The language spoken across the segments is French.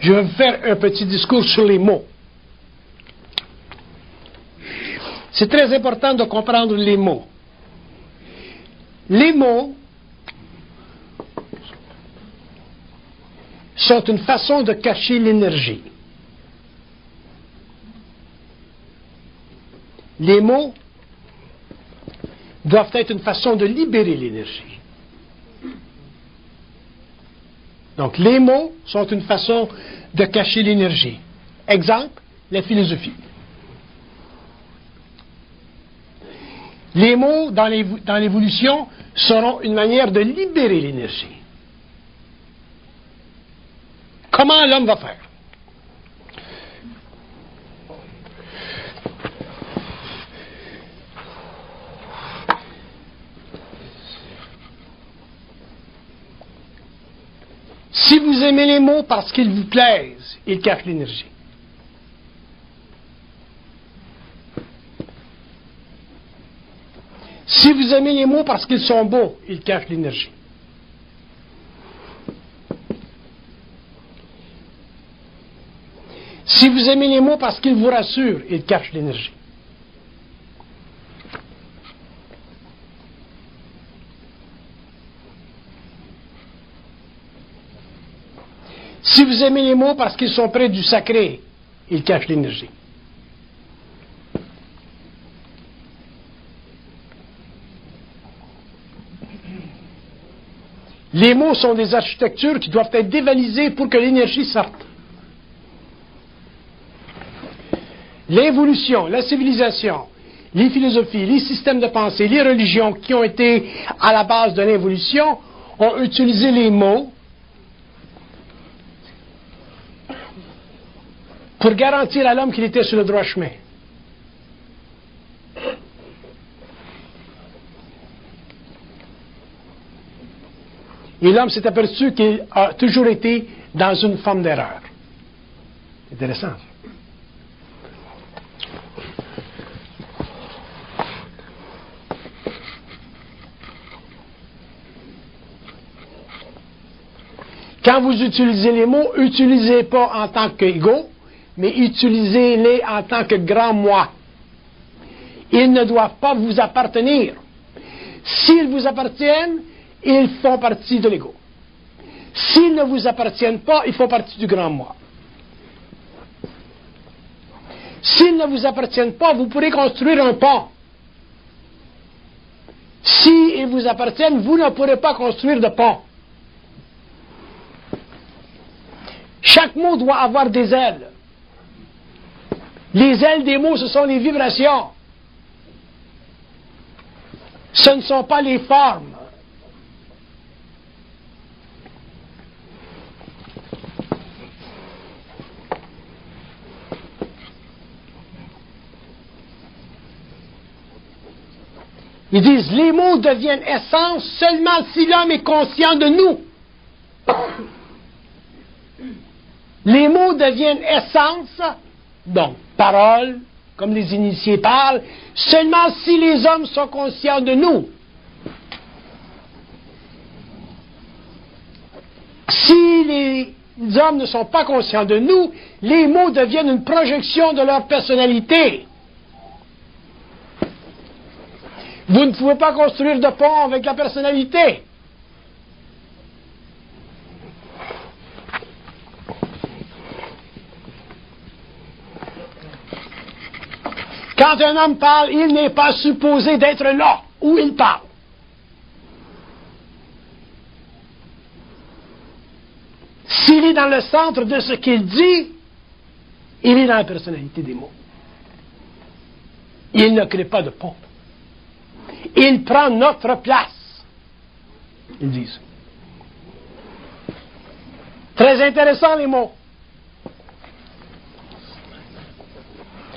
Je vais vous faire un petit discours sur les mots. C'est très important de comprendre les mots. Les mots sont une façon de cacher l'énergie. Les mots doivent être une façon de libérer l'énergie. Donc, les mots sont une façon de cacher l'énergie. Exemple, la philosophie. Les mots, dans l'évolution, seront une manière de libérer l'énergie. Comment l'homme va faire? Si vous aimez les mots parce qu'ils vous plaisent, ils cachent l'énergie. Si vous aimez les mots parce qu'ils sont beaux, ils cachent l'énergie. Si vous aimez les mots parce qu'ils vous rassurent, ils cachent l'énergie. Si vous aimez les mots parce qu'ils sont près du sacré, ils cachent l'énergie. Les mots sont des architectures qui doivent être dévalisées pour que l'énergie sorte. L'évolution, la civilisation, les philosophies, les systèmes de pensée, les religions qui ont été à la base de l'évolution ont utilisé les mots pour garantir à l'homme qu'il était sur le droit chemin. Et l'homme s'est aperçu qu'il a toujours été dans une forme d'erreur. C'est intéressant. Quand vous utilisez les mots, utilisez pas en tant qu'égaux, mais utilisez-les en tant que grand moi. Ils ne doivent pas vous appartenir. S'ils vous appartiennent, ils font partie de l'ego. S'ils ne vous appartiennent pas, ils font partie du grand moi. S'ils ne vous appartiennent pas, vous pourrez construire un pont. S'ils vous appartiennent, vous ne pourrez pas construire de pont. Chaque mot doit avoir des ailes. Les ailes des mots, ce sont les vibrations. Ce ne sont pas les formes. Ils disent, les mots deviennent essence seulement si l'homme est conscient de nous. Les mots deviennent essence, donc parole, comme les initiés parlent, seulement si les hommes sont conscients de nous. Si les hommes ne sont pas conscients de nous, les mots deviennent une projection de leur personnalité. Vous ne pouvez pas construire de pont avec la personnalité. Quand un homme parle, il n'est pas supposé d'être là où il parle. S'il est dans le centre de ce qu'il dit, il est dans la personnalité des mots. Il ne crée pas de pont. Il prend notre place. Ils disent. Très intéressant les mots.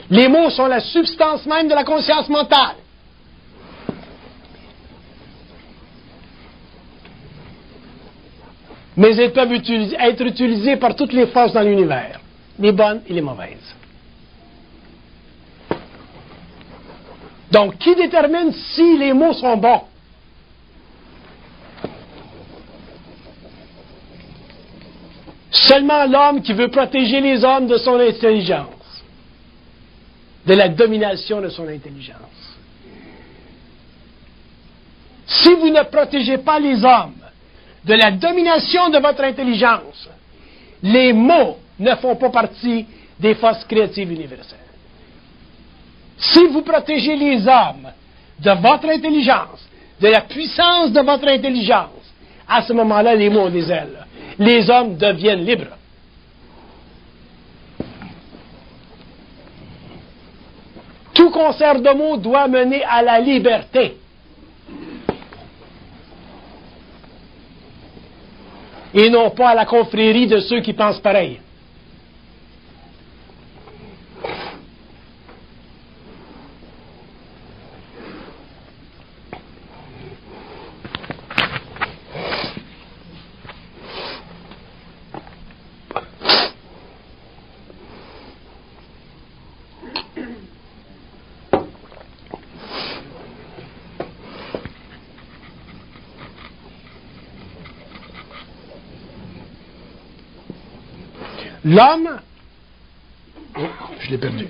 Les mots sont la substance même de la conscience mentale. Mais ils peuvent être utilisés par toutes les forces dans l'univers, les bonnes et les mauvaises. Donc, qui détermine si les mots sont bons? Seulement l'homme qui veut protéger les hommes de son intelligence, de la domination de son intelligence. Si vous ne protégez pas les hommes de la domination de votre intelligence, les mots ne font pas partie des forces créatives universelles. Si vous protégez les hommes de votre intelligence, de la puissance de votre intelligence, à ce moment-là, les mots ont des ailes. Les hommes deviennent libres. Tout concert de mots doit mener à la liberté. Et non pas à la confrérie de ceux qui pensent pareil. L'homme, je l'ai perdu.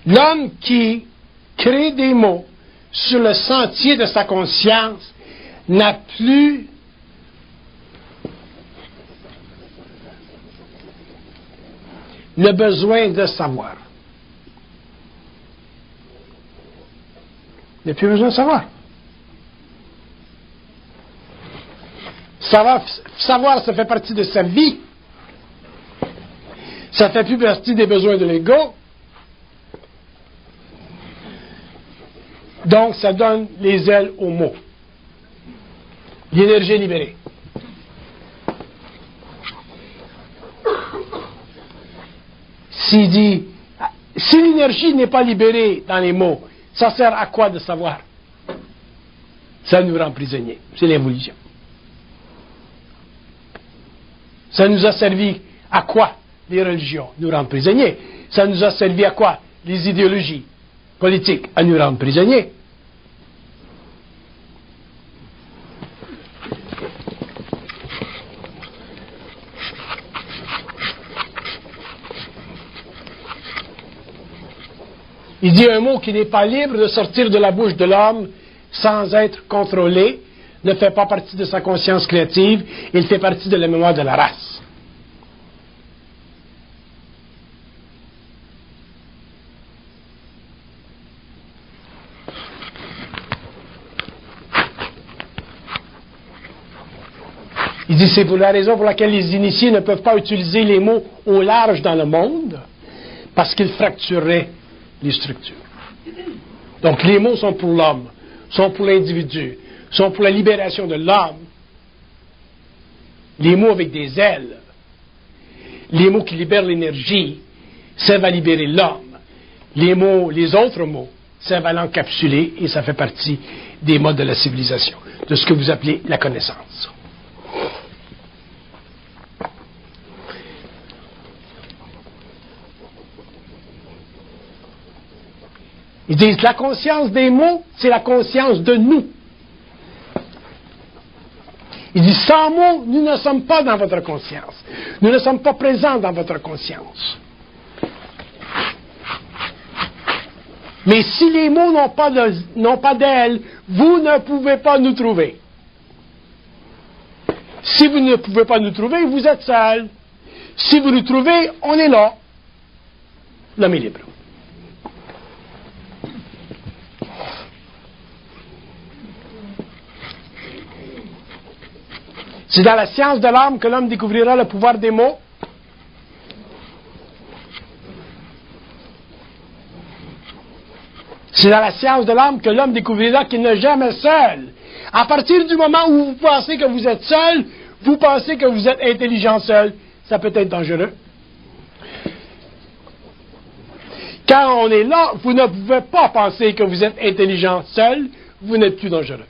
L'homme qui crée des mots sur le sentier de sa conscience n'a plus le besoin de savoir. Il n'a plus besoin de savoir. Savoir, ça fait partie de sa vie. Ça fait plus partie des besoins de l'ego. Donc, ça donne les ailes aux mots. L'énergie est libérée. S'il dit, si l'énergie n'est pas libérée dans les mots, ça sert à quoi de savoir? Ça nous rend prisonniers. C'est l'évolution. Ça nous a servi à quoi? Les religions nous rendent prisonniers. Ça nous a servi à quoi? Les idéologies politiques à nous rendre prisonniers. Il dit un mot qui n'est pas libre de sortir de la bouche de l'homme sans être contrôlé, ne fait pas partie de sa conscience créative, il fait partie de la mémoire de la race. Il dit c'est pour la raison pour laquelle les initiés ne peuvent pas utiliser les mots au large dans le monde, parce qu'ils fractureraient les structures. Donc les mots sont pour l'homme, sont pour l'individu, sont pour la libération de l'homme. Les mots avec des ailes, les mots qui libèrent l'énergie, servent à libérer l'homme. Les mots, les autres mots, servent à l'encapsuler et ça fait partie des modes de la civilisation, de ce que vous appelez la connaissance. Ils disent la conscience des mots, c'est la conscience de nous. Ils disent sans mots, nous ne sommes pas dans votre conscience. Nous ne sommes pas présents dans votre conscience. Mais si les mots n'ont pas d'aile, vous ne pouvez pas nous trouver. Si vous ne pouvez pas nous trouver, vous êtes seul. Si vous nous trouvez, on est là. L'homme est libre. C'est dans la science de l'âme que l'homme découvrira le pouvoir des mots. C'est dans la science de l'âme que l'homme découvrira qu'il n'est jamais seul. À partir du moment où vous pensez que vous êtes seul, vous pensez que vous êtes intelligent seul. Ça peut être dangereux. Quand on est là, vous ne pouvez pas penser que vous êtes intelligent seul, vous n'êtes plus dangereux.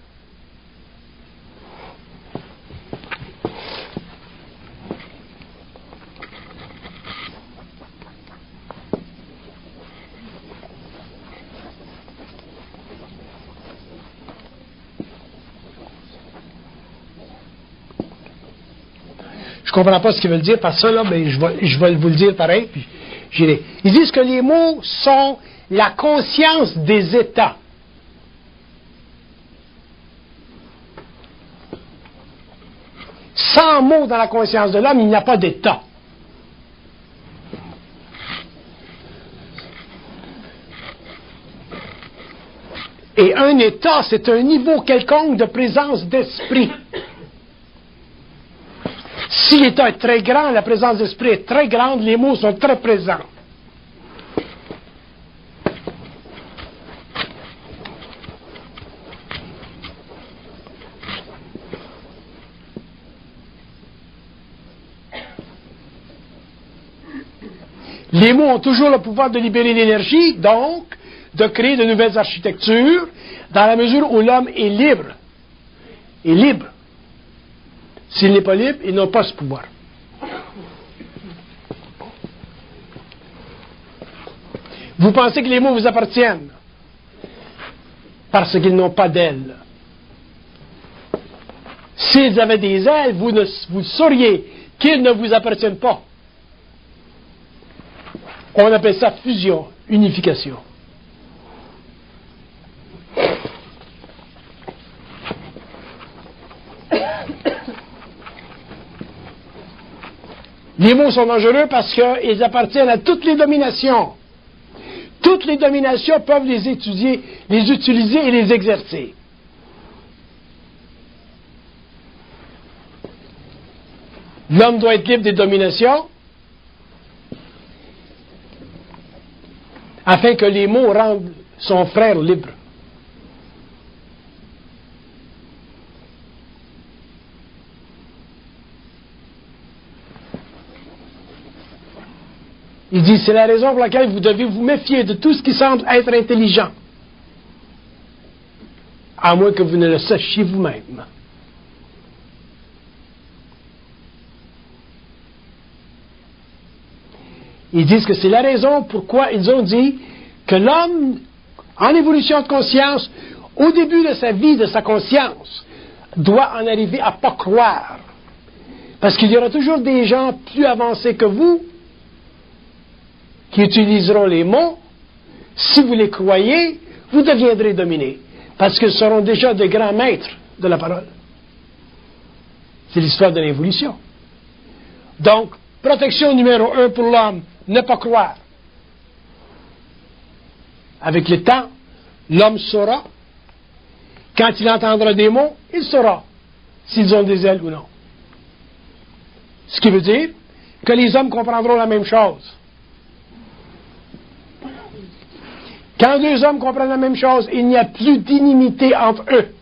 je comprends pas ce qu'ils veulent dire par ça, là, mais je vais vous le dire pareil, puis j'irai. Ils disent que les mots sont la conscience des états. Sans mots dans la conscience de l'homme, il n'y a pas d'état. Et un état, c'est un niveau quelconque de présence d'esprit. Si l'état est très grand, la présence d'esprit est très grande, les mots sont très présents. Les mots ont toujours le pouvoir de libérer l'énergie, donc de créer de nouvelles architectures, dans la mesure où l'homme est libre. Est libre. S'il n'est pas libre, il n'a pas ce pouvoir. Vous pensez que les mots vous appartiennent parce qu'ils n'ont pas d'ailes. S'ils avaient des ailes, vous sauriez qu'ils ne vous appartiennent pas. On appelle ça fusion, unification. Les mots sont dangereux parce qu'ils appartiennent à toutes les dominations. Toutes les dominations peuvent les étudier, les utiliser et les exercer. L'homme doit être libre des dominations afin que les mots rendent son frère libre. Il dit, c'est la raison pour laquelle vous devez vous méfier de tout ce qui semble être intelligent, à moins que vous ne le sachiez vous-même. Ils disent que c'est la raison pourquoi ils ont dit que l'homme, en évolution de conscience, au début de sa vie, de sa conscience, doit en arriver à ne pas croire. Parce qu'il y aura toujours des gens plus avancés que vous qui utiliseront les mots. Si vous les croyez, vous deviendrez dominé. Parce qu'ils seront déjà de grands maîtres de la parole. C'est l'histoire de l'évolution. Donc, protection numéro 1 pour l'homme, ne pas croire. Avec le temps, l'homme saura. Quand il entendra des mots, il saura s'ils ont des ailes ou non. Ce qui veut dire que les hommes comprendront la même chose. Quand deux hommes comprennent la même chose, il n'y a plus d'inimité entre eux.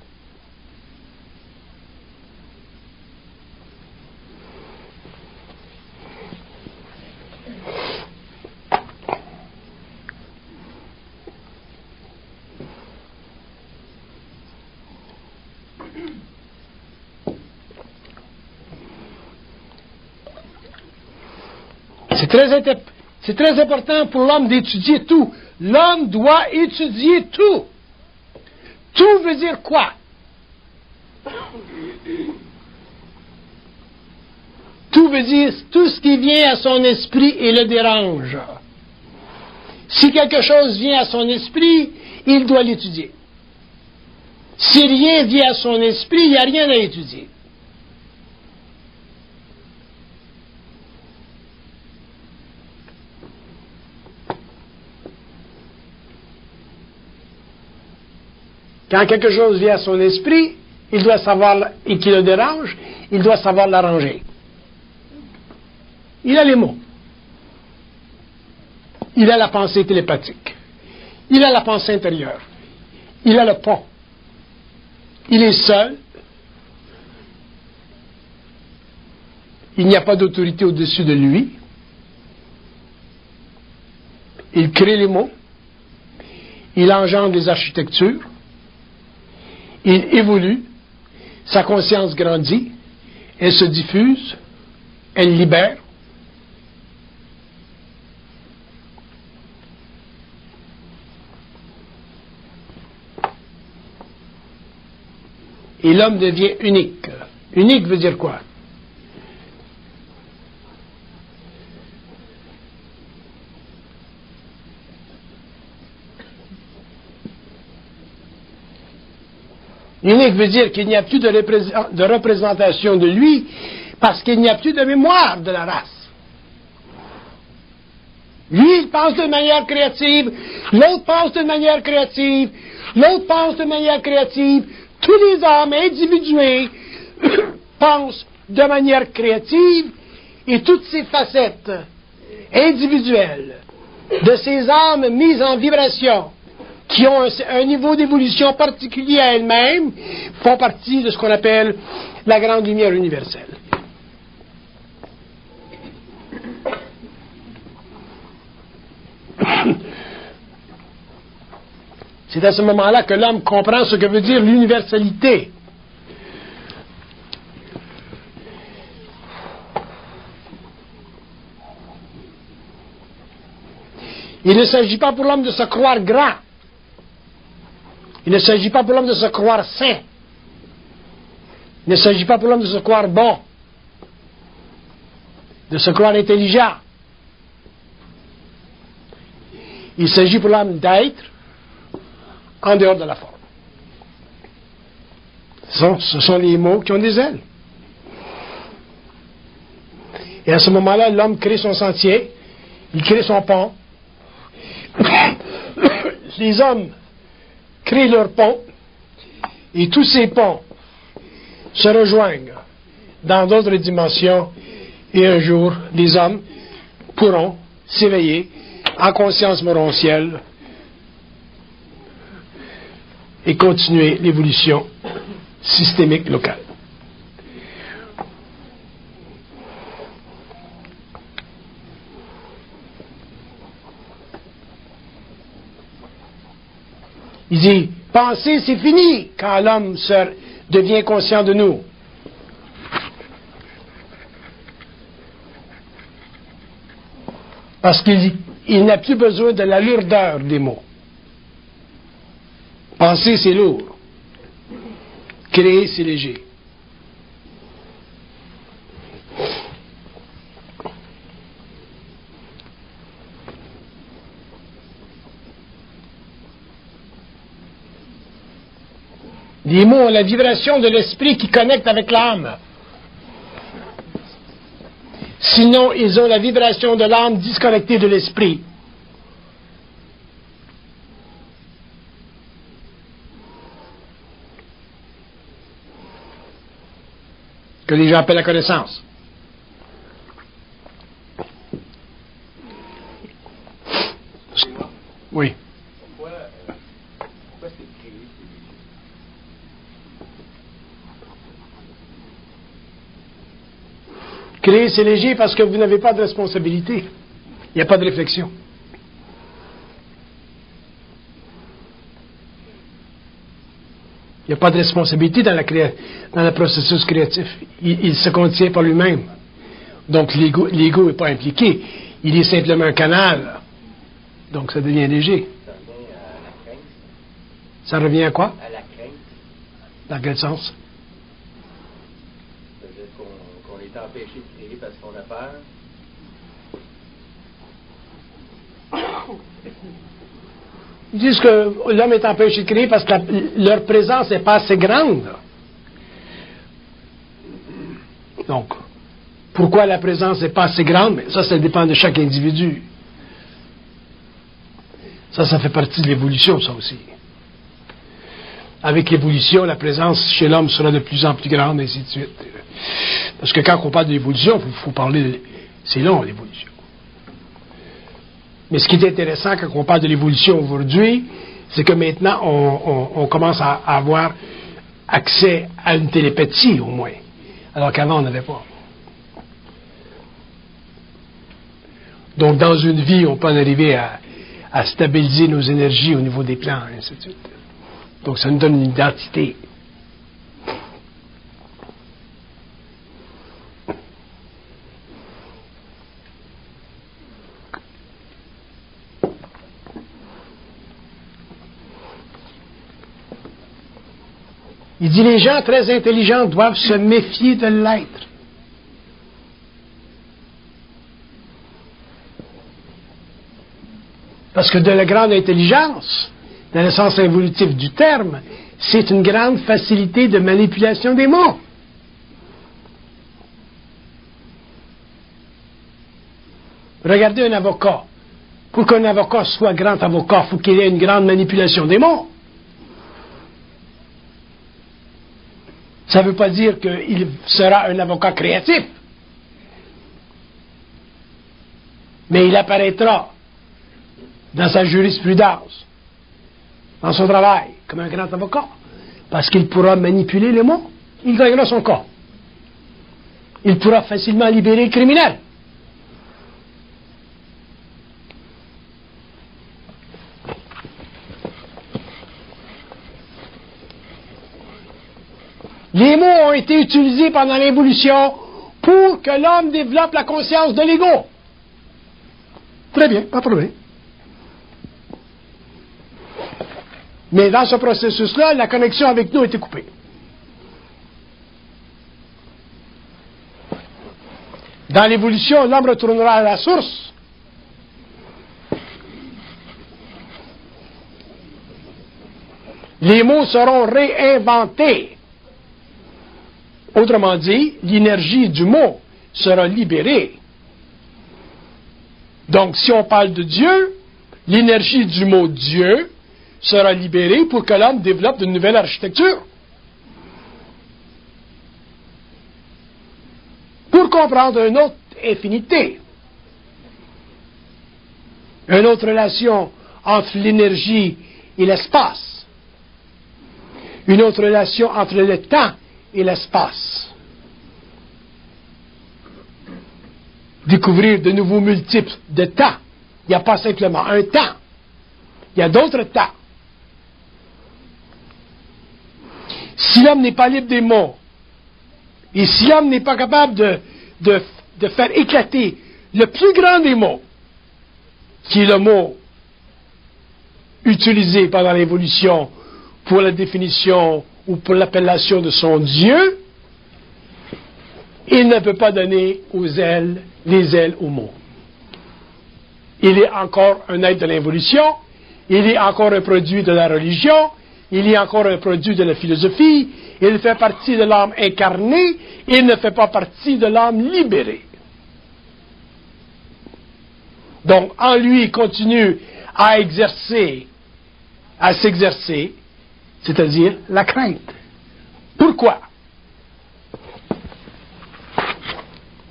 C'est très important pour l'homme d'étudier tout. L'homme doit étudier tout. Tout veut dire quoi? Tout veut dire tout ce qui vient à son esprit et le dérange. Si quelque chose vient à son esprit, il doit l'étudier. Si rien vient à son esprit, il n'y a rien à étudier. Quand quelque chose vient à son esprit, il doit savoir, et qui le dérange, il doit savoir l'arranger. Il a les mots. Il a la pensée télépathique. Il a la pensée intérieure. Il a le pont. Il est seul. Il n'y a pas d'autorité au-dessus de lui. Il crée les mots. Il engendre des architectures. Il évolue, sa conscience grandit, elle se diffuse, elle libère. Et l'homme devient unique. Unique veut dire quoi? Unique veut dire qu'il n'y a plus de représentation de lui parce qu'il n'y a plus de mémoire de la race. Lui, il pense de manière créative, l'autre pense de manière créative, l'autre pense de manière créative. Tous les hommes individués pensent de manière créative et toutes ces facettes individuelles de ces âmes mises en vibration qui ont un niveau d'évolution particulier à elles-mêmes, font partie de ce qu'on appelle la grande lumière universelle. C'est à ce moment-là que l'homme comprend ce que veut dire l'universalité. Il ne s'agit pas pour l'homme de se croire grand. Il ne s'agit pas pour l'homme de se croire saint. Il ne s'agit pas pour l'homme de se croire bon, de se croire intelligent. Il s'agit pour l'homme d'être en dehors de la forme. Ce sont les mots qui ont des ailes. Et à ce moment-là, l'homme crée son sentier, il crée son pont. Les hommes créent leur pont, et tous ces ponts se rejoignent dans d'autres dimensions, et un jour, les hommes pourront s'éveiller en conscience morontielle et continuer l'évolution systémique locale. Il dit, penser c'est fini quand l'homme devient conscient de nous. Parce qu'il n'a plus besoin de la lourdeur des mots. Penser c'est lourd. Créer c'est léger. Les mots ont la vibration de l'esprit qui connecte avec l'âme. Sinon, ils ont la vibration de l'âme disconnectée de l'esprit. Que les gens appellent la connaissance. Oui. Créer, c'est léger parce que vous n'avez pas de responsabilité. Il n'y a pas de réflexion. Il n'y a pas de responsabilité dans le processus créatif. Il se contient par lui-même. Donc l'ego n'est pas impliqué. Il est simplement un canal. Donc ça devient léger. Ça revient à la crainte. Ça revient à quoi? À la crainte. Dans quel sens? C'est-à-dire qu'on est empêché de créer parce qu'on a peur. Ils disent que l'homme est empêché de créer parce que leur présence n'est pas assez grande. Donc, pourquoi la présence n'est pas assez grande? Mais ça dépend de chaque individu. Ça fait partie de l'évolution, ça aussi. Avec l'évolution, la présence chez l'homme sera de plus en plus grande, et ainsi de suite. Parce que quand on parle de l'évolution, il faut parler... C'est long, l'évolution. Mais ce qui est intéressant quand on parle de l'évolution aujourd'hui, c'est que maintenant, on commence à avoir accès à une télépathie, au moins. Alors qu'avant, on n'avait pas. Donc, dans une vie, on peut en arriver à stabiliser nos énergies au niveau des plans, et ainsi de suite. Donc, ça nous donne une identité. Il dit, les gens très intelligents doivent se méfier de l'être. Parce que de la grande intelligence, dans le sens évolutif du terme, c'est une grande facilité de manipulation des mots. Regardez un avocat. Pour qu'un avocat soit grand avocat, il faut qu'il ait une grande manipulation des mots. Ça ne veut pas dire qu'il sera un avocat créatif. Mais il apparaîtra dans sa jurisprudence, dans son travail, comme un grand avocat, parce qu'il pourra manipuler les mots. Il gagnera son cas. Il pourra facilement libérer le criminel. Les mots ont été utilisés pendant l'évolution pour que l'homme développe la conscience de l'ego. Très bien, pas de problème. Mais dans ce processus-là, la connexion avec nous a été coupée. Dans l'évolution, l'homme retournera à la source. Les mots seront réinventés. Autrement dit, l'énergie du mot sera libérée. Donc, si on parle de Dieu, l'énergie du mot Dieu sera libérée pour que l'homme développe de nouvelles architectures. Pour comprendre une autre infinité, une autre relation entre l'énergie et l'espace, une autre relation entre le temps et l'espace. Découvrir de nouveaux multiples de temps. Il n'y a pas simplement un temps. Il y a d'autres temps. Si l'homme n'est pas libre des mots, et si l'homme n'est pas capable de faire éclater le plus grand des mots, qui est le mot utilisé pendant l'évolution pour la définition ou pour l'appellation de son Dieu, il ne peut pas donner les ailes aux mots. Il est encore un être de l'évolution, il est encore un produit de la religion, il est encore un produit de la philosophie, il fait partie de l'âme incarnée, il ne fait pas partie de l'âme libérée. Donc, en lui, il continue à s'exercer, c'est-à-dire la crainte. Pourquoi?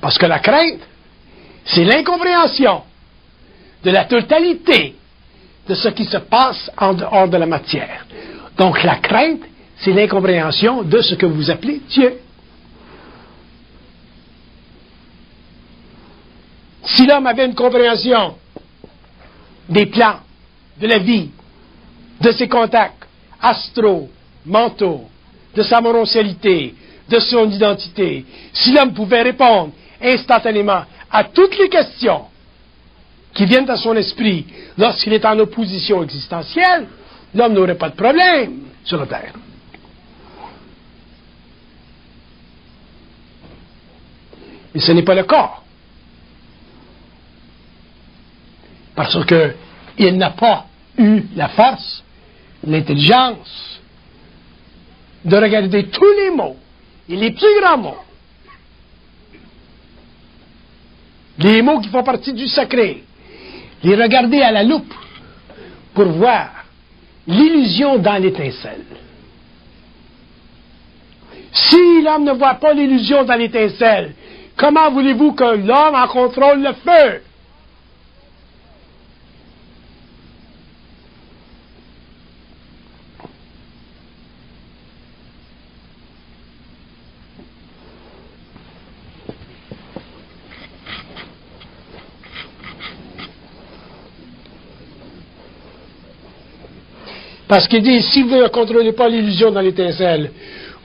Parce que la crainte, c'est l'incompréhension de la totalité de ce qui se passe en dehors de la matière. Donc la crainte, c'est l'incompréhension de ce que vous appelez Dieu. Si l'homme avait une compréhension des plans, de la vie, de ses contacts astraux, mentaux, de sa morosalité, de son identité, si l'homme pouvait répondre instantanément à toutes les questions qui viennent à son esprit lorsqu'il est en opposition existentielle, l'homme n'aurait pas de problème sur la terre. Mais ce n'est pas le cas. Parce qu'il n'a pas eu la force, l'intelligence de regarder tous les mots et les plus grands mots. Les mots qui font partie du sacré, les regarder à la loupe pour voir l'illusion dans l'étincelle. Si l'homme ne voit pas l'illusion dans l'étincelle, comment voulez-vous que l'homme en contrôle le feu? Parce qu'il dit, si vous ne contrôlez pas l'illusion dans l'étincelle,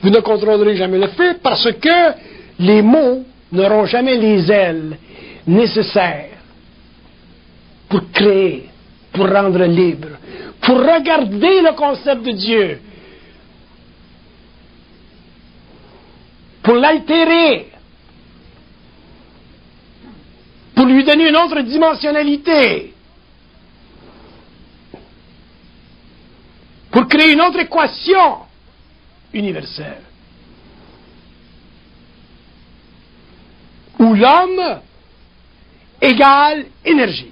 vous ne contrôlerez jamais le feu, parce que les mots n'auront jamais les ailes nécessaires pour créer, pour rendre libre, pour regarder le concept de Dieu, pour l'altérer, pour lui donner une autre dimensionnalité, pour créer une autre équation universelle, où l'homme égale énergie.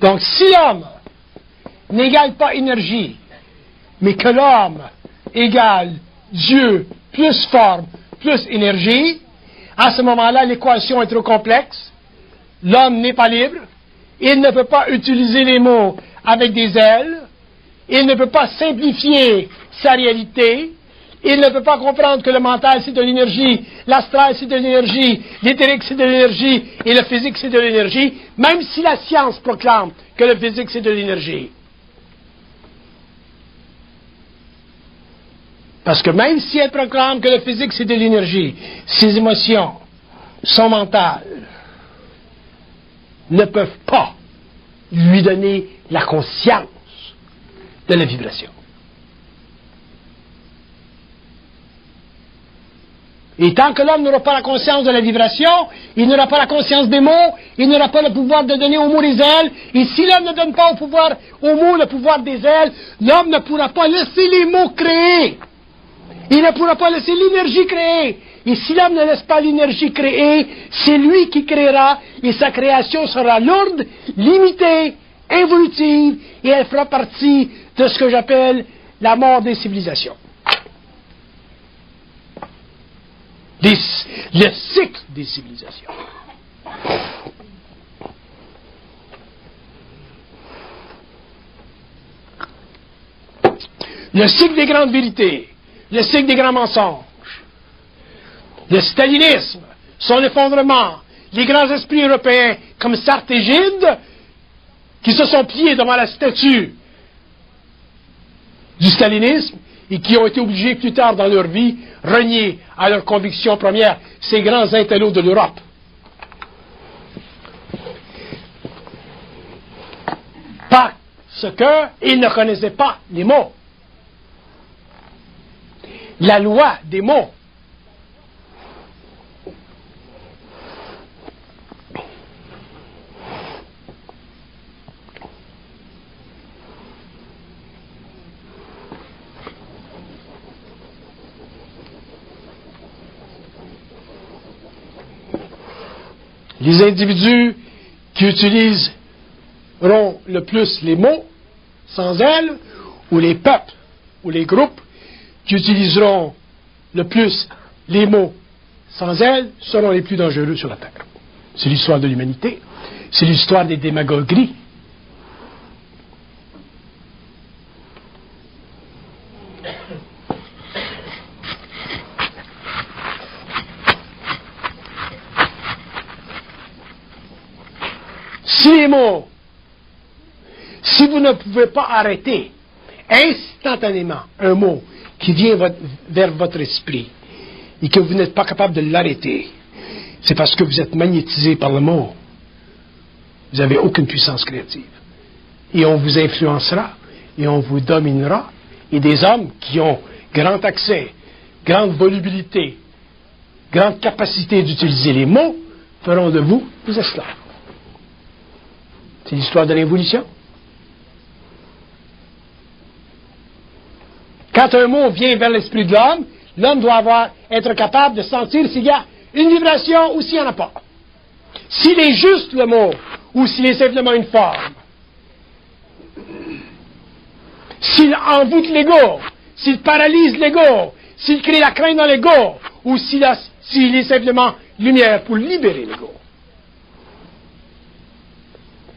Donc, si l'homme n'égale pas énergie, mais que l'homme égale Dieu plus forme plus énergie, à ce moment-là, l'équation est trop complexe. L'homme n'est pas libre. Il ne peut pas utiliser les mots avec des ailes. Il ne peut pas simplifier sa réalité. Il ne peut pas comprendre que le mental, c'est de l'énergie, l'astral, c'est de l'énergie, l'éthérique, c'est de l'énergie, et le physique, c'est de l'énergie, même si la science proclame que le physique, c'est de l'énergie. Parce que même si elle proclame que le physique, c'est de l'énergie, ses émotions, son mental, ne peuvent pas lui donner la conscience de la vibration. Et tant que l'homme n'aura pas la conscience de la vibration, il n'aura pas la conscience des mots, il n'aura pas le pouvoir de donner aux mots les ailes, et si l'homme ne donne pas aux mots le pouvoir des ailes, l'homme ne pourra pas laisser les mots créer. Il ne pourra pas laisser l'énergie créer. Et si l'homme ne laisse pas l'énergie créer, c'est lui qui créera, et sa création sera lourde, limitée, involutive, et elle fera partie de ce que j'appelle la mort des civilisations. Le cycle des civilisations. Le cycle des grandes vérités, le cycle des grands mensonges, le stalinisme, son effondrement, les grands esprits européens comme Sartre et Gide, qui se sont pliés devant la statue du stalinisme et qui ont été obligés plus tard dans leur vie renier à leurs convictions premières, ces grands intellos de l'Europe. Parce qu'ils ne connaissaient pas les mots. La loi des mots. Les individus qui utiliseront le plus les mots, sans elles, ou les peuples, ou les groupes, qui utiliseront le plus les mots, sans elles, seront les plus dangereux sur la Terre. C'est l'histoire de l'humanité. C'est l'histoire des démagogueries. Si les mots, si vous ne pouvez pas arrêter instantanément un mot qui vient vers votre esprit et que vous n'êtes pas capable de l'arrêter, c'est parce que vous êtes magnétisé par le mot. Vous n'avez aucune puissance créative. Et on vous influencera, et on vous dominera, et des hommes qui ont grand accès, grande volubilité, grande capacité d'utiliser les mots, feront de vous des esclaves. C'est l'histoire de l'évolution. Quand un mot vient vers l'esprit de l'homme, l'homme doit être capable de sentir s'il y a une vibration ou s'il n'y en a pas. S'il est juste le mot, ou s'il est simplement une forme. S'il envoûte l'ego, s'il paralyse l'ego, s'il crée la crainte dans l'ego, ou s'il est simplement lumière pour libérer l'ego.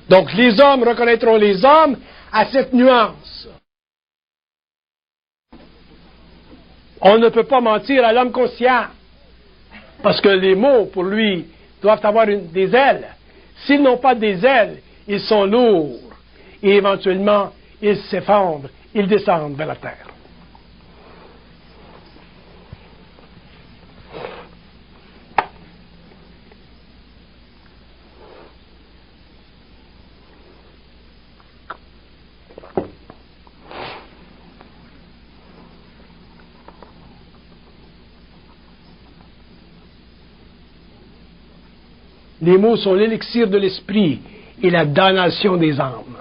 Donc les hommes reconnaîtront les hommes à cette nuance. On ne peut pas mentir à l'homme conscient, parce que les mots, pour lui, doivent avoir des ailes. S'ils n'ont pas des ailes, ils sont lourds, et éventuellement, ils s'effondrent, ils descendent vers la terre. Les mots sont l'élixir de l'esprit, et la damnation des âmes.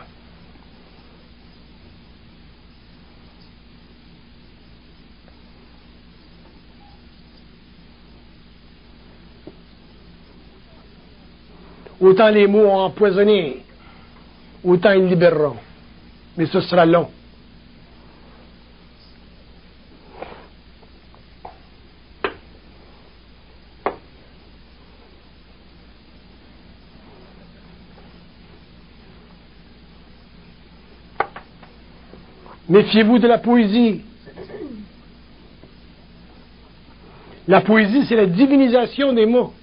Autant les mots ont empoisonné, autant ils libéreront. Mais ce sera long. Méfiez-vous de la poésie. La poésie, c'est la divinisation des mots.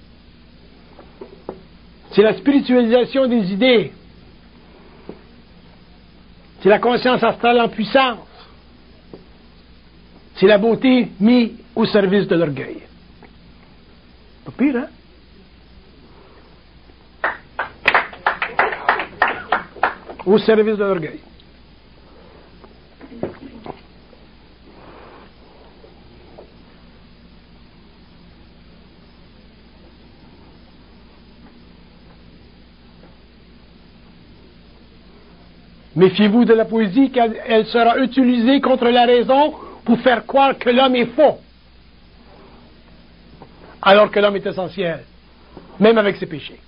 C'est la spiritualisation des idées. C'est la conscience astrale en puissance. C'est la beauté mise au service de l'orgueil. Pas pire, hein? Au service de l'orgueil. Méfiez-vous de la poésie car elle sera utilisée contre la raison pour faire croire que l'homme est faux. Alors que l'homme est essentiel, même avec ses péchés.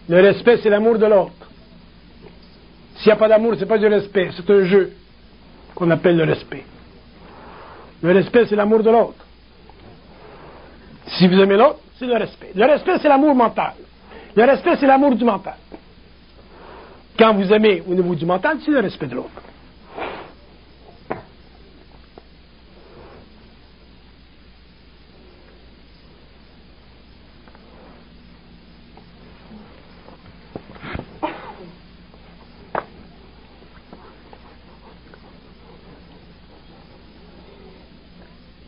Le respect, c'est l'amour de l'autre. S'il n'y a pas d'amour, ce n'est pas du respect, c'est un jeu qu'on appelle le respect. Le respect, c'est l'amour de l'autre. Si vous aimez l'autre, c'est le respect. Le respect, c'est l'amour mental. Le respect, c'est l'amour du mental. Quand vous aimez au niveau du mental, c'est le respect de l'autre.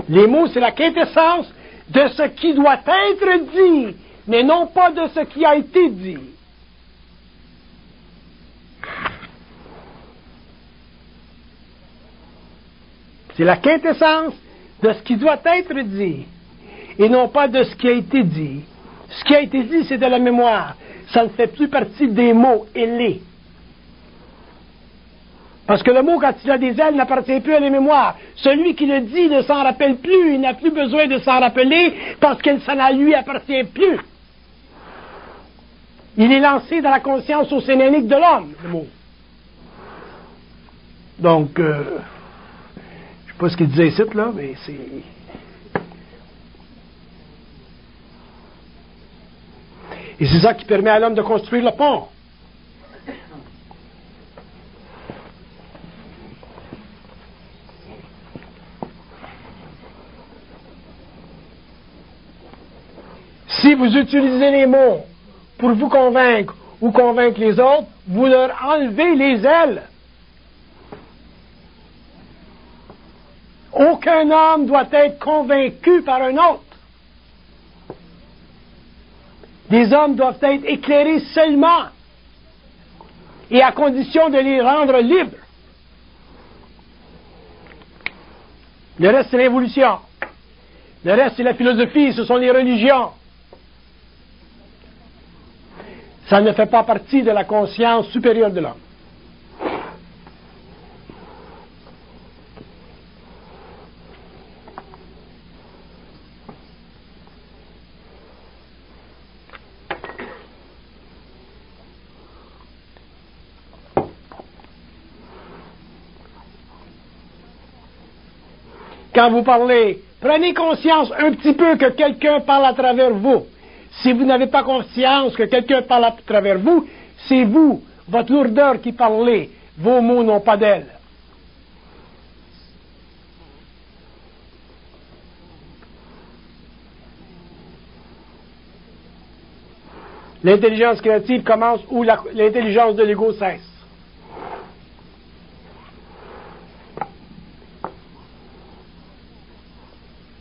Les mots, c'est la quintessence de ce qui doit être dit, mais non pas de ce qui a été dit. C'est la quintessence de ce qui doit être dit, et non pas de ce qui a été dit. Ce qui a été dit, c'est de la mémoire. Ça ne fait plus partie des mots, elle l'est. Parce que le mot, quand il a des ailes, n'appartient plus à la mémoire. Celui qui le dit ne s'en rappelle plus, il n'a plus besoin de s'en rappeler, parce que ça ne lui appartient plus. Il est lancé dans la conscience océanique de l'homme, le mot. Donc, je ne sais pas ce qu'il disait ici, là, mais c'est... Et c'est ça qui permet à l'homme de construire le pont. Si vous utilisez les mots pour vous convaincre ou convaincre les autres, vous leur enlevez les ailes. Aucun homme doit être convaincu par un autre. Les hommes doivent être éclairés seulement et à condition de les rendre libres. Le reste, c'est l'évolution. Le reste, c'est la philosophie, ce sont les religions. Ça ne fait pas partie de la conscience supérieure de l'homme. Quand vous parlez, prenez conscience un petit peu que quelqu'un parle à travers vous. Si vous n'avez pas conscience que quelqu'un parle à travers vous, c'est vous, votre lourdeur qui parlez. Vos mots n'ont pas d'aile. L'intelligence créative commence où l'intelligence de l'ego cesse.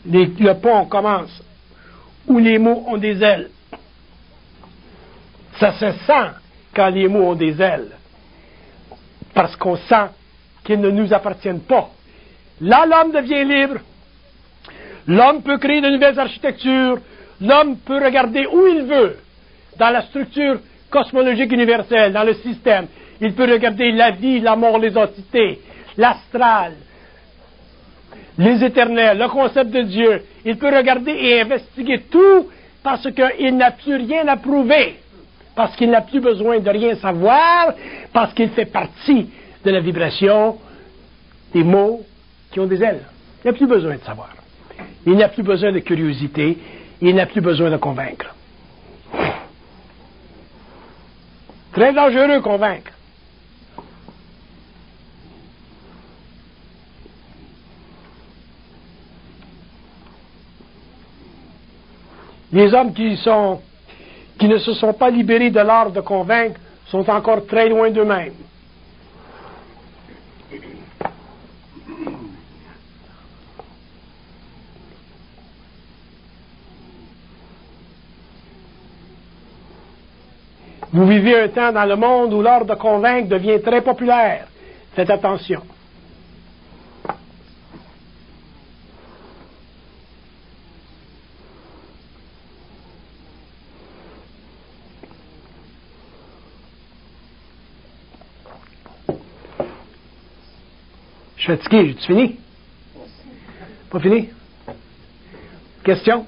Le pont commence où les mots ont des ailes. Ça se sent quand les mots ont des ailes. parce qu'on sent qu'ils ne nous appartiennent pas. Là, l'homme devient libre. L'homme peut créer de nouvelles architectures. L'homme peut regarder où il veut, dans la structure cosmologique universelle, dans le système. Il peut regarder la vie, la mort, les entités, l'astral, les éternels, le concept de Dieu. Il peut regarder et investiguer tout parce qu'il n'a plus rien à prouver, parce qu'il n'a plus besoin de rien savoir, parce qu'il fait partie de la vibration des mots qui ont des ailes. Il n'a plus besoin de savoir. Il n'a plus besoin de curiosité. Il n'a plus besoin de convaincre. Très dangereux convaincre. Les hommes qui ne se sont pas libérés de l'art de convaincre sont encore très loin d'eux-mêmes. Vous vivez un temps dans le monde où l'art de convaincre devient très populaire. Faites attention. Je suis fatigué, j'ai-tu fini? Pas fini? Question?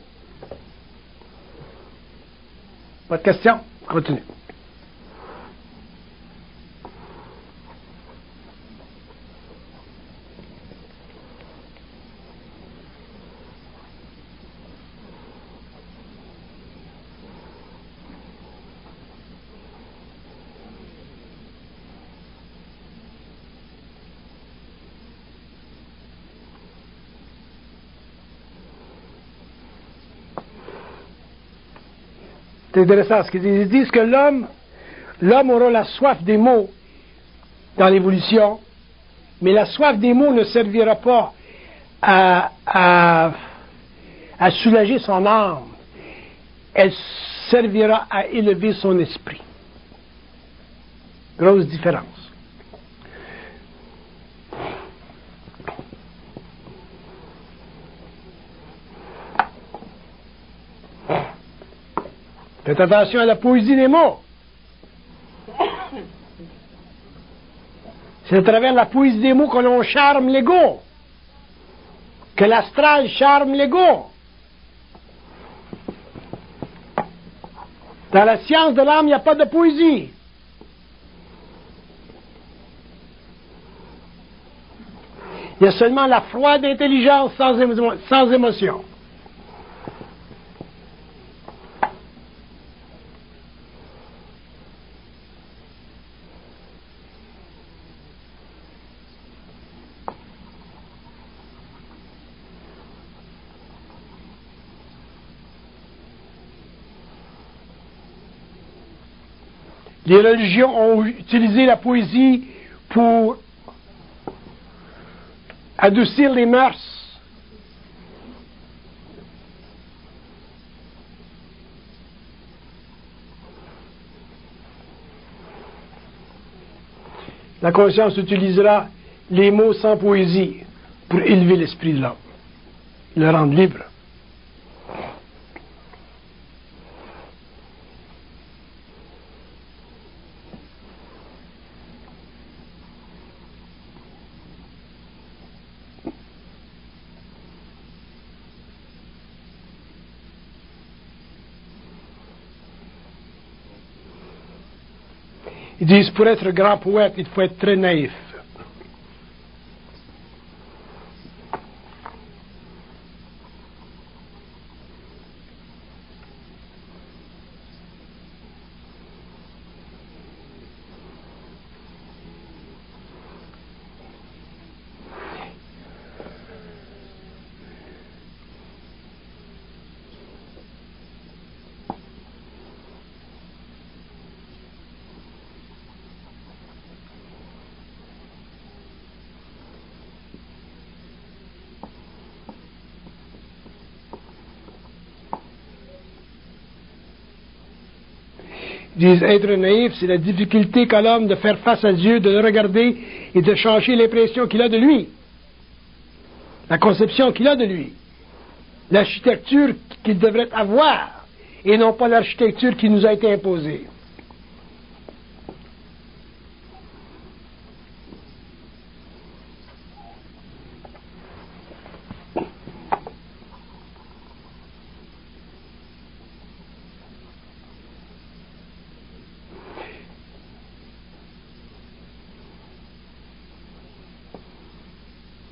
Pas de question? Continue. C'est intéressant ce qu'ils disent. Ils disent que l'homme aura la soif des mots dans l'évolution, mais la soif des mots ne servira pas à soulager son âme. Elle servira à élever son esprit. Grosse différence. Faites attention à la poésie des mots. C'est à travers la poésie des mots que l'on charme l'ego, que l'astral charme l'ego. Dans la science de l'âme, il n'y a pas de poésie. Il y a seulement la froide intelligence sans émotion. Les religions ont utilisé la poésie pour adoucir les mœurs. La conscience utilisera les mots sans poésie pour élever l'esprit de l'homme, le rendre libre. Ils disent, pour être grand poète, il faut être très naïf. disent être naïf, c'est la difficulté qu'a l'homme de faire face à Dieu, de le regarder et de changer l'impression qu'il a de lui, la conception qu'il a de lui, l'architecture qu'il devrait avoir, et non pas l'architecture qui nous a été imposée.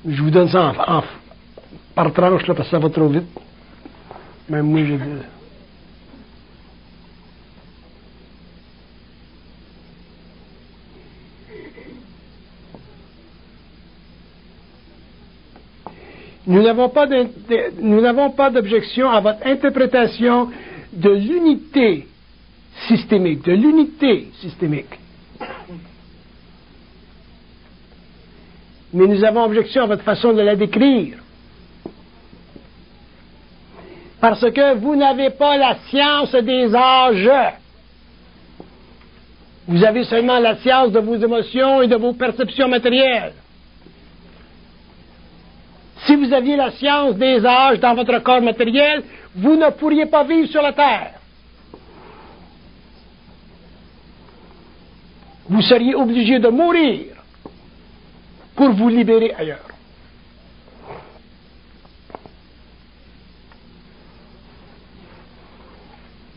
Je vous donne ça par tranche, là, parce que ça va trop vite. Même moi, je dis. Nous n'avons pas d'objection à votre interprétation de l'unité systémique, Mais nous avons objection à votre façon de la décrire. Parce que vous n'avez pas la science des âges. Vous avez seulement la science de vos émotions et de vos perceptions matérielles. Si vous aviez la science des âges dans votre corps matériel, vous ne pourriez pas vivre sur la terre. Vous seriez obligé de mourir pour vous libérer ailleurs.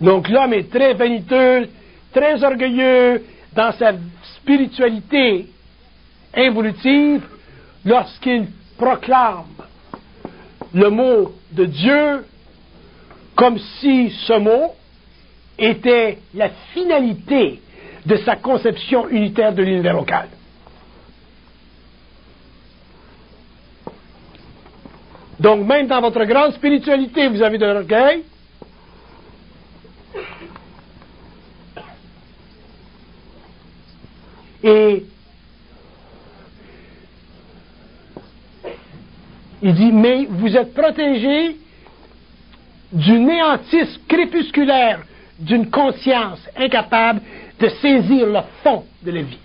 Donc l'homme est très vaniteux, très orgueilleux dans sa spiritualité involutive lorsqu'il proclame le mot de Dieu comme si ce mot était la finalité de sa conception unitaire de l'univers local. Donc même dans votre grande spiritualité, vous avez de l'orgueil. Et il dit, mais vous êtes protégés du néantisme crépusculaire d'une conscience incapable de saisir le fond de la vie.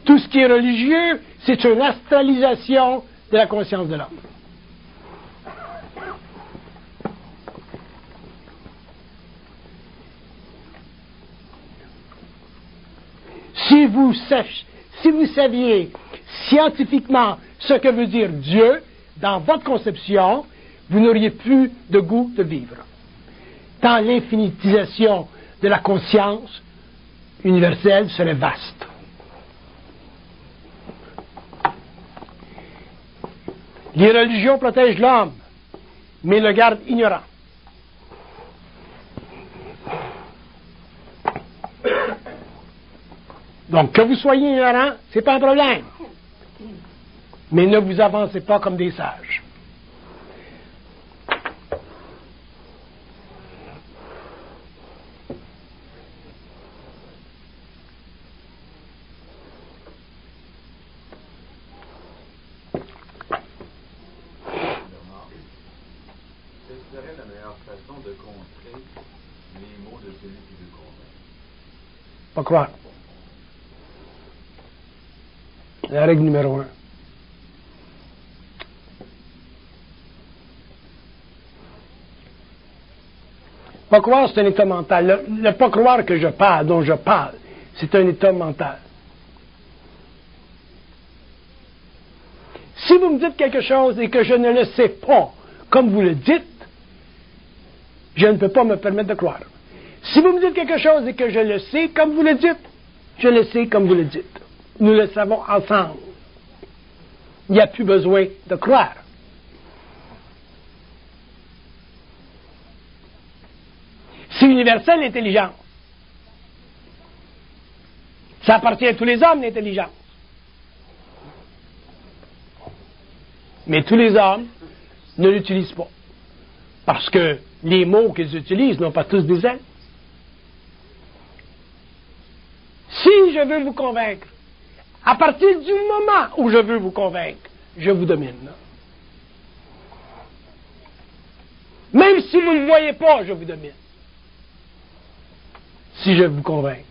Tout ce qui est religieux, c'est une astralisation de la conscience de l'homme. Si vous saviez scientifiquement ce que veut dire Dieu dans votre conception, vous n'auriez plus de goût de vivre. Tant l'infinitisation de la conscience universelle serait vaste. Les religions protègent l'homme, mais le gardent ignorant. Donc, que vous soyez ignorant, c'est pas un problème. Mais ne vous avancez pas comme des sages. Quelle serait la meilleure façon de contrer les mots de celui qui veut convaincre? Pas croire. La règle numéro 1. Pas croire, c'est un état mental. Le pas croire que je parle, dont je parle, c'est un état mental. Si vous me dites quelque chose et que je ne le sais pas, comme vous le dites, je ne peux pas me permettre de croire. Si vous me dites quelque chose et que je le sais comme vous le dites, je le sais comme vous le dites. Nous le savons ensemble. Il n'y a plus besoin de croire. C'est universel, l'intelligence. Ça appartient à tous les hommes, l'intelligence. Mais tous les hommes ne l'utilisent pas. Parce que les mots qu'ils utilisent n'ont pas tous des ailes. je veux vous convaincre, à partir du moment où je veux vous convaincre, je vous domine. Même si vous ne le voyez pas, je vous domine. Si je vous convainc.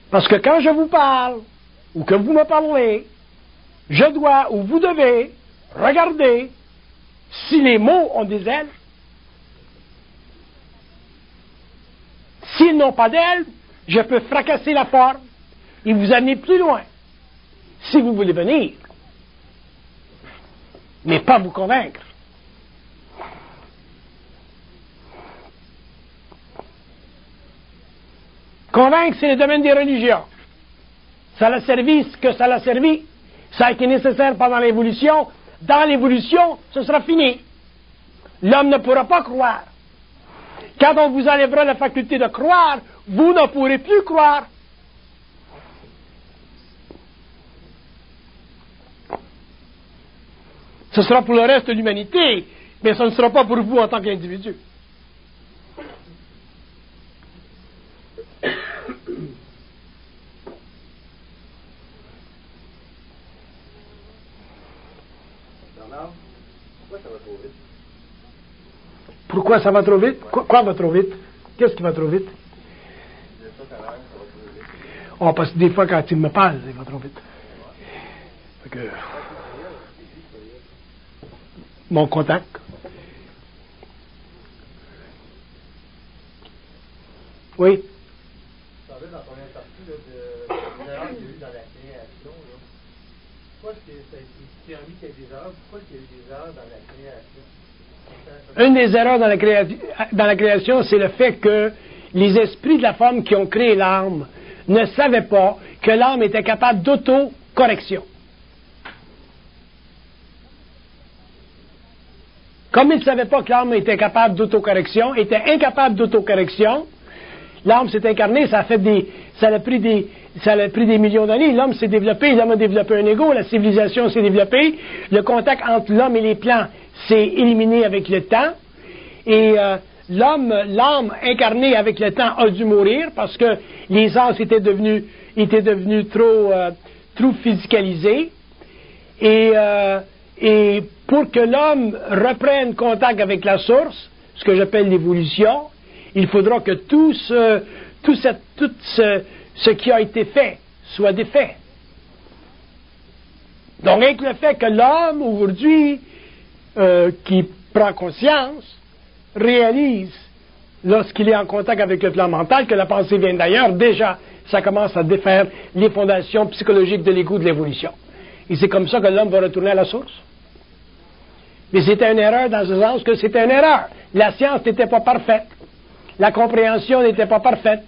Parce que quand je vous parle, ou que vous me parlez, je dois, ou vous devez, regarder si les mots ont des ailes. S'ils n'ont pas d'ailes, je peux fracasser la forme et vous amener plus loin, si vous voulez venir. Mais pas vous convaincre. Convaincre, c'est le domaine des religions. Ça l'a servi ce que ça l'a servi. Ça a été nécessaire pendant l'évolution. Dans l'évolution, ce sera fini. L'homme ne pourra pas croire. Quand on vous enlèvera la faculté de croire, vous ne pourrez plus croire. Ce sera pour le reste de l'humanité, mais ce ne sera pas pour vous en tant qu'individu. Pourquoi ça va trop vite? Quoi va trop vite? Qu'est-ce qui va trop vite? Oh, parce que des fois, quand il me parle, il va trop vite. Fait que... Mon contact. Oui? Tu parlais dans ton partie des erreurs qu'il y a eu dans la création. Pourquoi est-ce que ça a été permis qu'il y ait des erreurs? Pourquoi il y a eu des erreurs dans la création? Une des erreurs dans la création, c'est le fait que les esprits de la forme qui ont créé l'âme ne savaient pas que l'âme était capable d'auto-correction. Comme ils ne savaient pas que l'âme était capable d'autocorrection, était incapable d'autocorrection, l'âme s'est incarnée, ça a pris des millions d'années, l'homme s'est développé, l'homme a développé un ego, la civilisation s'est développée, le contact entre l'homme et les plants s'est éliminé avec le temps, et l'âme incarnée avec le temps a dû mourir parce que les âmes étaient devenus trop physicalisés, et pour que l'homme reprenne contact avec la source, ce que j'appelle l'évolution, il faudra que tout ce qui a été fait soit défait. Donc, avec le fait que l'homme, aujourd'hui, qui prend conscience, réalise, lorsqu'il est en contact avec le plan mental, que la pensée vient d'ailleurs, déjà, ça commence à défaire les fondations psychologiques de l'ego de l'évolution. Et c'est comme ça que l'homme va retourner à la source. Mais c'était une erreur dans ce sens que c'était une erreur. La science n'était pas parfaite. La compréhension n'était pas parfaite.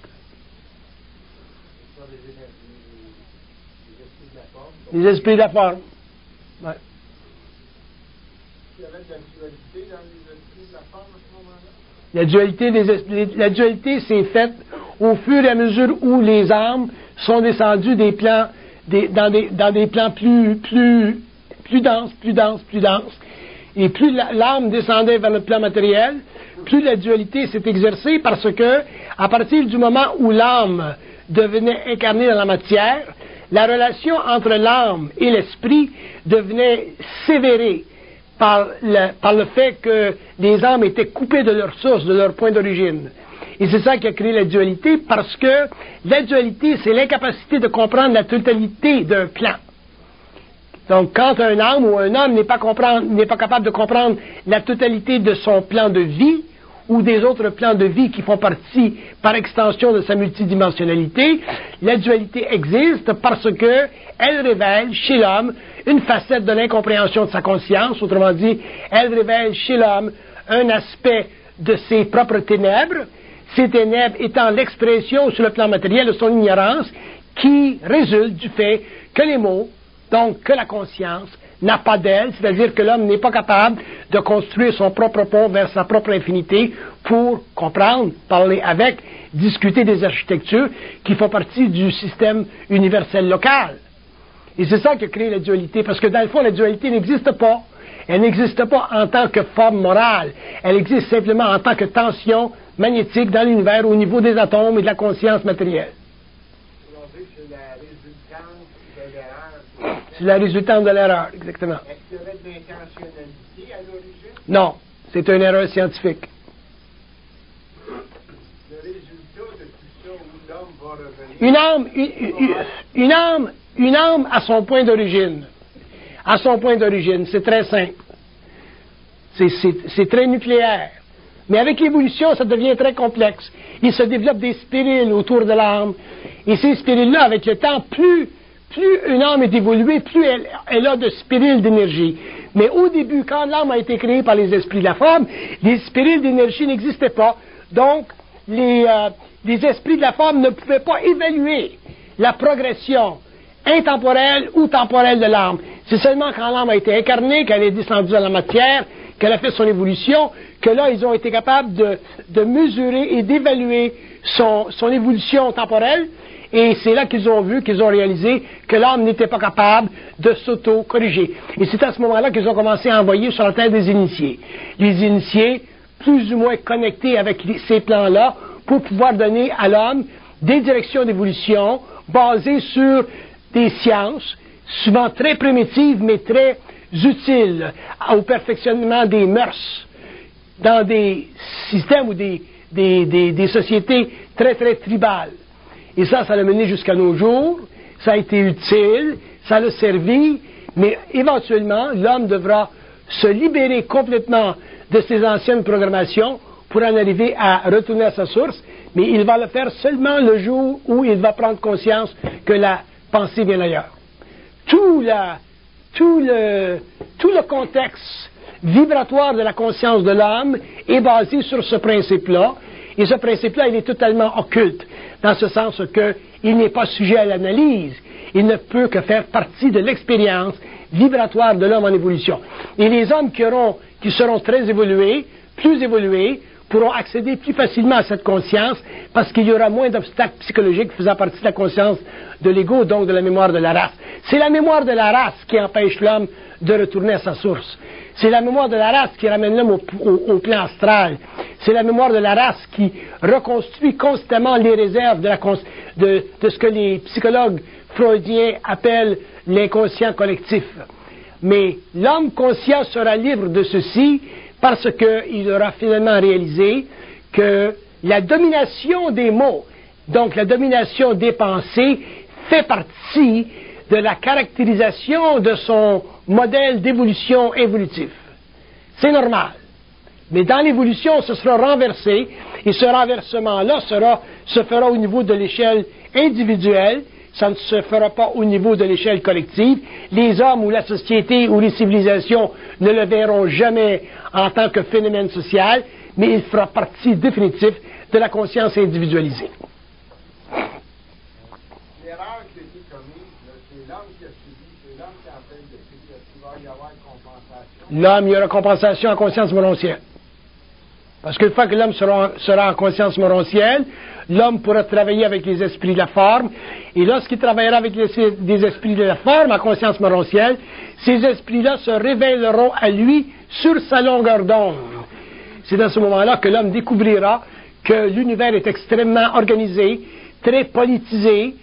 Les esprits de la forme. Ouais. Il y avait de la dualité dans les esprits de la forme à ce moment-là? La dualité s'est faite au fur et à mesure où les âmes sont descendues des plans, dans des plans plus denses. Et plus l'âme descendait vers le plan matériel, plus la dualité s'est exercée parce que, à partir du moment où l'âme devenait incarnée dans la matière, la relation entre l'âme et l'esprit devenait sévérée par le fait que les âmes étaient coupées de leur source, de leur point d'origine. Et c'est ça qui a créé la dualité, parce que la dualité, c'est l'incapacité de comprendre la totalité d'un plan. Donc, quand un âme ou un homme n'est pas capable de comprendre la totalité de son plan de vie, ou des autres plans de vie qui font partie, par extension, de sa multidimensionnalité, la dualité existe parce que elle révèle chez l'homme une facette de l'incompréhension de sa conscience, autrement dit, elle révèle chez l'homme un aspect de ses propres ténèbres, ces ténèbres étant l'expression sur le plan matériel de son ignorance, qui résulte du fait que les mots, donc que la conscience, n'a pas d'aile, c'est-à-dire que l'homme n'est pas capable de construire son propre pont vers sa propre infinité pour comprendre, parler avec, discuter des architectures qui font partie du système universel local. Et c'est ça qui a créé la dualité, parce que dans le fond, la dualité n'existe pas. Elle n'existe pas en tant que forme morale. Elle existe simplement en tant que tension magnétique dans l'univers au niveau des atomes et de la conscience matérielle. C'est la résultante de l'erreur. C'est la résultante de l'erreur, exactement. Est-ce qu'il y aurait de l'intentionnalité à l'origine? Non, c'est une erreur scientifique. Le résultat de tout ça, où l'homme va revenir? Une âme à son point d'origine. À son point d'origine, c'est très simple. C'est très nucléaire. Mais avec l'évolution, ça devient très complexe. Il se développe des spiriles autour de l'âme. Et ces spiriles-là, avec le temps, plus une âme est évoluée, plus elle a de spiriles d'énergie. Mais au début, quand l'âme a été créée par les esprits de la forme, les spiriles d'énergie n'existaient pas. Donc, les esprits de la forme ne pouvaient pas évaluer la progression intemporelle ou temporelle de l'âme. C'est seulement quand l'âme a été incarnée, qu'elle est descendue dans la matière, qu'elle a fait son évolution, que là, ils ont été capables de mesurer et d'évaluer son évolution temporelle. Et c'est là qu'ils ont vu, qu'ils ont réalisé que l'âme n'était pas capable de s'auto-corriger. Et c'est à ce moment-là qu'ils ont commencé à envoyer sur la terre des initiés. Les initiés, plus ou moins connectés avec ces plans-là, pour pouvoir donner à l'homme des directions d'évolution basées sur des sciences, souvent très primitives, mais très utiles au perfectionnement des mœurs dans des systèmes ou des sociétés très, très tribales. Et ça l'a mené jusqu'à nos jours, ça a été utile, ça l'a servi, mais éventuellement, l'homme devra se libérer complètement de ses anciennes programmations pour en arriver à retourner à sa source, mais il va le faire seulement le jour où il va prendre conscience que la pensée vient d'ailleurs. Tout le contexte vibratoire de la conscience de l'homme est basé sur ce principe-là, et ce principe-là, il est totalement occulte, dans ce sens qu'il n'est pas sujet à l'analyse, il ne peut que faire partie de l'expérience vibratoire de l'homme en évolution. Et les hommes qui seront très évolués, plus évolués, pourront accéder plus facilement à cette conscience parce qu'il y aura moins d'obstacles psychologiques faisant partie de la conscience de l'ego, donc de la mémoire de la race. C'est la mémoire de la race qui empêche l'homme de retourner à sa source. C'est la mémoire de la race qui ramène l'homme au plan astral. C'est la mémoire de la race qui reconstruit constamment les réserves de ce que les psychologues freudiens appellent l'inconscient collectif. Mais l'homme conscient sera libre de ceci parce qu'il aura finalement réalisé que la domination des mots, donc la domination des pensées, fait partie de la caractérisation de son modèle d'évolution évolutif. C'est normal. Mais dans l'évolution, ce sera renversé, et ce renversement-là se fera au niveau de l'échelle individuelle, ça ne se fera pas au niveau de l'échelle collective. Les hommes ou la société ou les civilisations ne le verront jamais en tant que phénomène social, mais il fera partie définitive de la conscience individualisée. L'erreur qui a été commise, c'est l'homme qui a subi, c'est l'homme qui est en train de subir. Est-ce qu'il va y avoir une compensation? L'homme, il y aura compensation en conscience morontielle. Parce qu'une fois que l'homme sera en conscience morontielle, l'homme pourra travailler avec les esprits de la forme, et lorsqu'il travaillera avec des esprits de la forme en conscience morontielle, ces esprits-là se révéleront à lui sur sa longueur d'onde. C'est dans ce moment-là que l'homme découvrira que l'univers est extrêmement organisé, très politisé,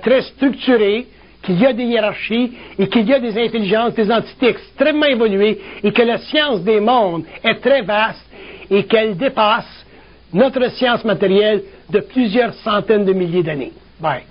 très structuré, qu'il y a des hiérarchies et qu'il y a des intelligences, des entités extrêmement évoluées, et que la science des mondes est très vaste et qu'elle dépasse notre science matérielle de plusieurs centaines de milliers d'années. Bye.